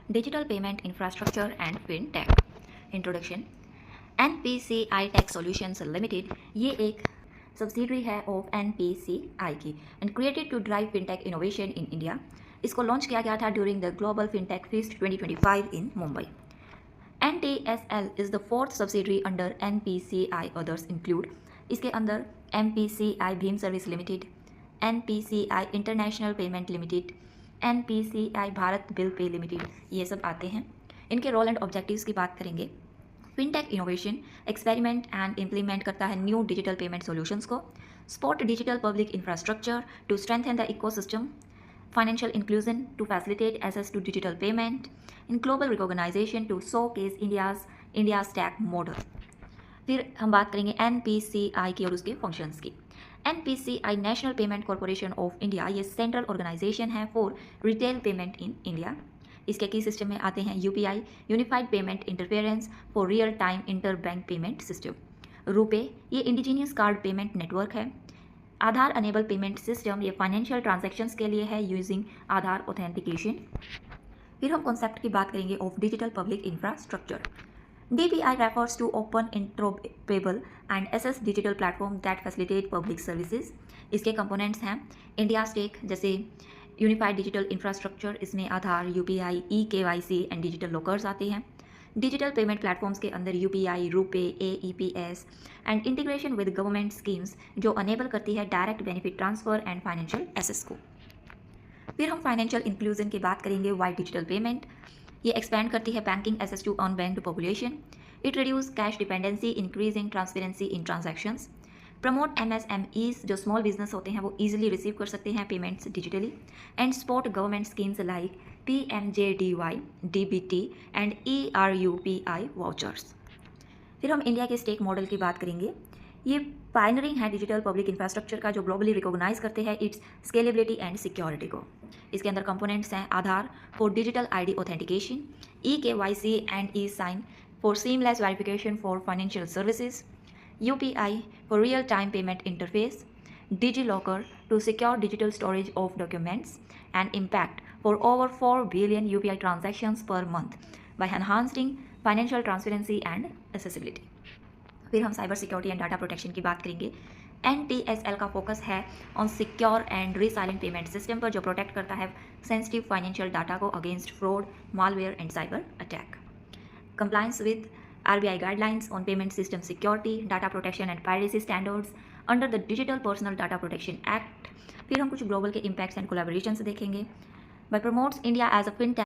Digital Payment Infrastructure and FinTech. Introduction. NPCI Tech Solutions Limited ये एक subsidiary है of NPCI की and created to drive fintech innovation in India. इसको launch किया गया था during the global fintech feast 2025 in Mumbai. NTSL is the fourth subsidiary under NPCI। Others include इसके अंदर MPCI Bhim service limited, NPCI international payment limited, NPCI Bharat bill pay limited, ये सब आते हैं। इनके रोल एंड ऑब्जेक्टिव्स की बात करेंगे। Fintech innovation experiment and implement करता है न्यू डिजिटल पेमेंट सॉल्यूशंस को, support digital public infrastructure to strengthen the ecosystem, financial inclusion to facilitate access to digital payment, in global recognisation to showcase India's tech model. फिर हम बात करेंगे NPCI की और उसके फंक्शंस की। NPCI national payment corporation of India ये central organisation है for retail payment in India. इसके की सिस्टम में आते हैं UPI unified payment interference for real time inter bank payment system, RuPay ये इंडिजीनियस कार्ड पेमेंट नेटवर्क है, आधार अनेबल पेमेंट सिस्टम ये फाइनेंशियल ट्रांजैक्शंस के लिए है यूजिंग आधार ऑथेंटिकेशन। फिर हम कॉन्सेप्ट की बात करेंगे of digital public infrastructure. DPI refers to open, interoperable and access digital platform that facilitate public services। इसके कंपोनेंट्स हैं इंडिया स्टेक जैसे यूनिफाइड डिजिटल इंफ्रास्ट्रक्चर, इसमें Aadhaar, UPI, eKYC and digital lockers आते हैं। डिजिटल पेमेंट प्लेटफॉर्म्स के अंदर UPI, RuPay, AEPS and integration with government schemes जो enable करती है direct benefit transfer and financial access को। फिर हम फाइनेंशियल इंक्लूजन की बात करेंगे। वाइड डिजिटल पेमेंट ये एक्सपेंड करती है banking access to unbanked population, it reduce cash dependency, increasing transparency in transactions, promote MSMEs जो स्मॉल बिजनेस होते हैं वो ईजिली रिसीव कर सकते हैं payments digitally, and support government schemes like PMJDY, DBT and ERUPI vouchers. फिर हम India के स्टेक मॉडल की बात करेंगे। ये पायनरिंग है डिजिटल पब्लिक इंफ्रास्ट्रक्चर का जो ग्लोबली रिकॉग्नाइज करते हैं इट्स स्केलेबिलिटी एंड सिक्योरिटी को। इसके अंदर कंपोनेंट्स हैं Aadhaar for digital ID authentication, eKYC and e-साइन for seamless verification for financial services, UPI for real time payment interface, DigiLocker to secure digital storage of documents and impact for over 4 billion UPI transactions per month by enhancing financial transparency and accessibility. फिर हम cyber security and data protection की बात करेंगे। NTSL का focus है on secure and resilient payment system पर जो protect करता है सेंसिटिव फाइनेंशियल डाटा को against fraud, malware and cyber attack. Compliance with RBI guidelines on payment system security, data protection and piracy standards under the digital personal data protection act. फिर हम कुछ global के impacts and collaborations देखेंगे। By promotes India as a fintech